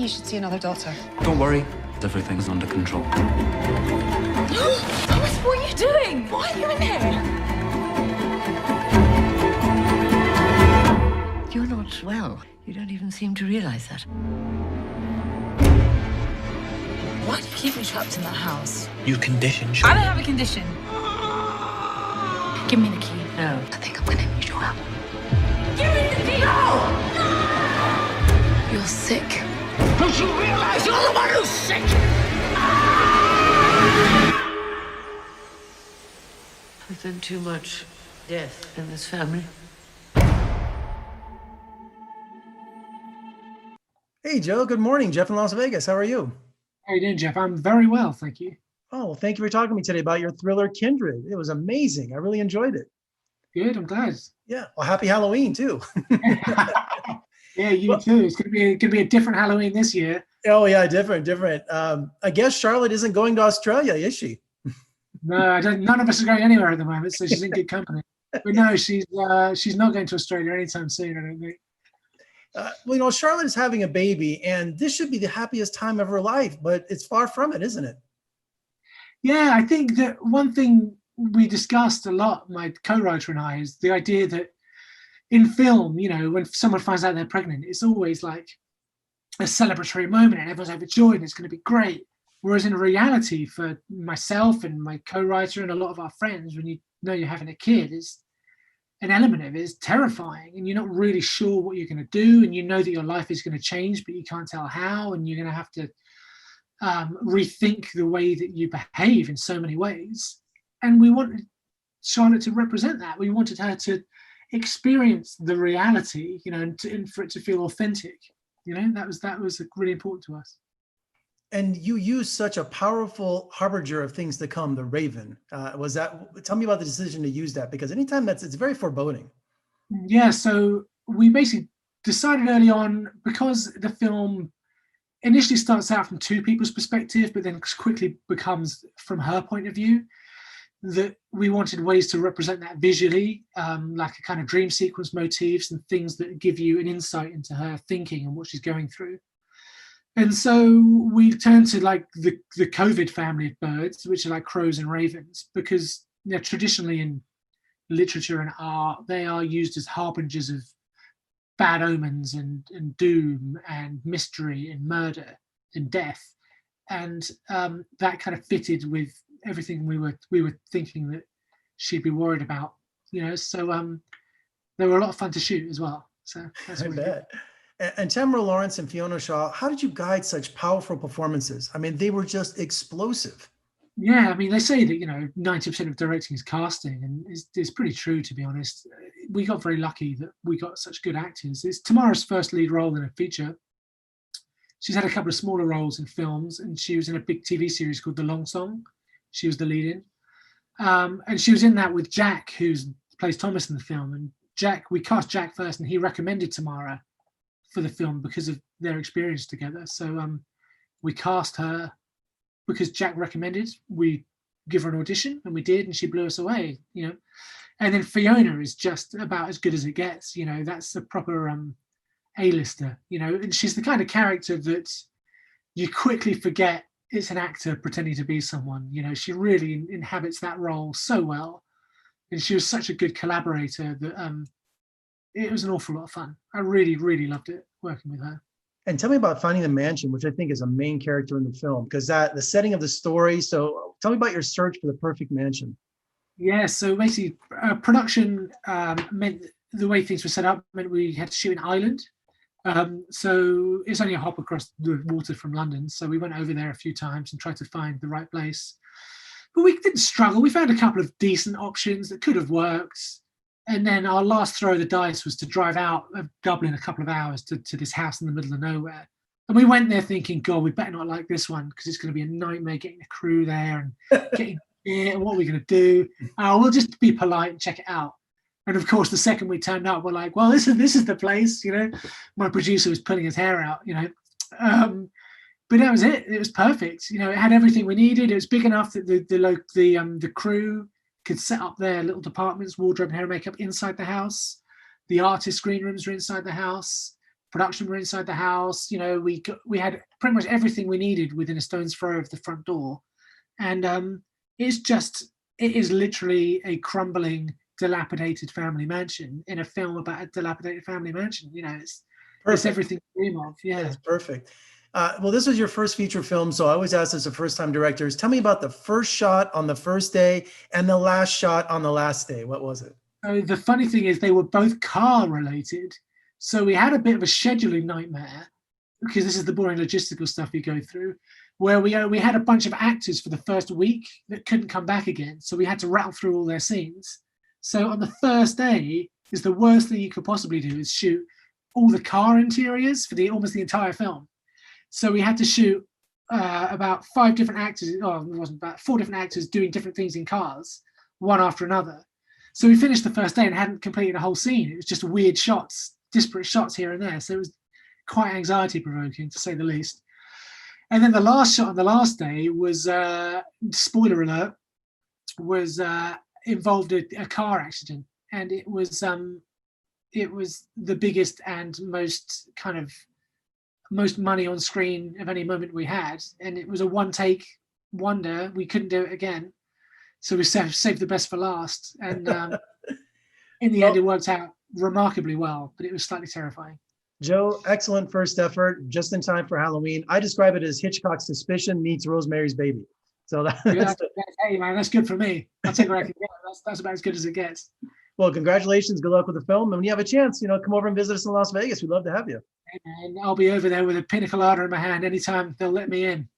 you should see another doctor. Don't worry, everything's under control. Thomas, what are you doing? Why are you in here? You're not well. You don't even seem to realize that. Why do you keep me trapped in that house? Your condition. I don't have a condition. Give me the key. No, I think I'm gonna need your help. Give me the key! No! You're sick. Don't you realize you're the one who's sick? There's been too much death in this family. Hey, Joe. Good morning. Jeff in Las Vegas. How are you? How are you doing, Jeff? I'm very well, thank you. Oh, well, thank you for talking to me today about your thriller, Kindred. It was amazing. I really enjoyed it. Good, I'm glad. Yeah. Well, happy Halloween, too. Yeah, you too. It's gonna be a different Halloween this year. Oh, yeah. Different. I guess Charlotte isn't going to Australia, is she? No, I don't. None of us are going anywhere at the moment, so she's in good company. But no, she's not going to Australia anytime soon, I don't think. Well, Charlotte is having a baby, and this should be the happiest time of her life, but it's far from it, isn't it? Yeah, I think that one thing we discussed a lot, my co-writer and I, is the idea that in film, when someone finds out they're pregnant, it's always like a celebratory moment and everyone's overjoyed and it's going to be great. Whereas in reality, for myself and my co-writer and a lot of our friends, when you know you're having a kid, is an element of it is terrifying, and you're not really sure what you're going to do, and you know that your life is going to change, but you can't tell how, and you're going to have to rethink the way that you behave in so many ways. And we wanted Charlotte to represent that. We wanted her to experience the reality, and for it to feel authentic. That was really important to us. And you use such a powerful harbinger of things to come, the Raven. Tell me about the decision to use that, because anytime it's very foreboding. Yeah, so we basically decided early on, because the film initially starts out from two people's perspective, but then quickly becomes from her point of view, that we wanted ways to represent that visually, like a kind of dream sequence motifs and things that give you an insight into her thinking and what she's going through. And so we turned to like the COVID family of birds, which are like crows and ravens, because traditionally in literature and art, they are used as harbingers of bad omens and doom and mystery and murder and death. And that kind of fitted with everything we were thinking that she'd be worried about, so they were a lot of fun to shoot as well. So that's I what bet. And Tamara Lawrence and Fiona Shaw, how did you guide such powerful performances? I mean, they were just explosive. Yeah, I mean, they say that 90% of directing is casting, and it's pretty true, to be honest. We got very lucky that we got such good actors. It's Tamara's first lead role in a feature. She's had a couple of smaller roles in films, and she was in a big TV series called The Long Song. She was the lead in, and she was in that with Jack, who plays Thomas in the film. And we cast Jack first, and he recommended Tamara for the film because of their experience together. So we cast her because Jack recommended. We give her an audition, and we did, and she blew us away. And then Fiona is just about as good as it gets. That's a proper A-lister. And she's the kind of character that you quickly forget it's an actor pretending to be someone. She really inhabits that role so well, and she was such a good collaborator that it was an awful lot of fun. I really, really loved it working with her. And tell me about finding the mansion, which I think is a main character in the film, because the setting of the story. So tell me about your search for the perfect mansion. Yeah, so basically production meant the way things were set up meant we had to shoot in Ireland. So it's only a hop across the water from London. So we went over there a few times and tried to find the right place. But we didn't struggle. We found a couple of decent options that could have worked. And then our last throw of the dice was to drive out of Dublin a couple of hours to this house in the middle of nowhere. And we went there thinking, God, we better not like this one, because it's going to be a nightmare getting a crew there and getting it. What are we going to do? We'll just be polite and check it out. And of course, the second we turned up, we're like, well, this is the place. My producer was pulling his hair out. But that was it. It was perfect. It had everything we needed. It was big enough that the crew could set up their little departments, wardrobe, hair and makeup inside the house. The artist screen rooms are inside the house. production were inside the house. You know, we had pretty much everything we needed within a stone's throw of the front door, and it is literally a crumbling, dilapidated family mansion in a film about a dilapidated family mansion. You know, it's everything you dream of. Yeah, That's perfect. Well, this was your first feature film, so I always ask this to first-time directors. Tell me about the first shot on the first day and the last shot on the last day. What was it? So the funny thing is they were both car related. So we had a bit of a scheduling nightmare, because this is the boring logistical stuff we go through, where we had a bunch of actors for the first week that couldn't come back again. So we had to rattle through all their scenes. So on the first day is the worst thing you could possibly do, is shoot all the car interiors for almost the entire film. So we had to shoot about 5 different actors, it wasn't about 4 different actors doing different things in cars, one after another. So we finished the first day and hadn't completed a whole scene. It was just weird shots, disparate shots here and there. So it was quite anxiety provoking, to say the least. And then the last shot on the last day was, spoiler alert, was involved a car accident. And it was the biggest and most money on screen of any moment we had. And it was a one take wonder. We couldn't do it again. So we saved the best for last. And in the end, it worked out remarkably well, but it was slightly terrifying. Joe, excellent first effort, just in time for Halloween. I describe it as Hitchcock's Suspicion meets Rosemary's Baby. So hey man, that's good for me. I'll take what I can get. That's about as good as it gets. Well, congratulations. Good luck with the film. And when you have a chance, come over and visit us in Las Vegas. We'd love to have you. Hey man, I'll be over there with a pina colada in my hand anytime they'll let me in.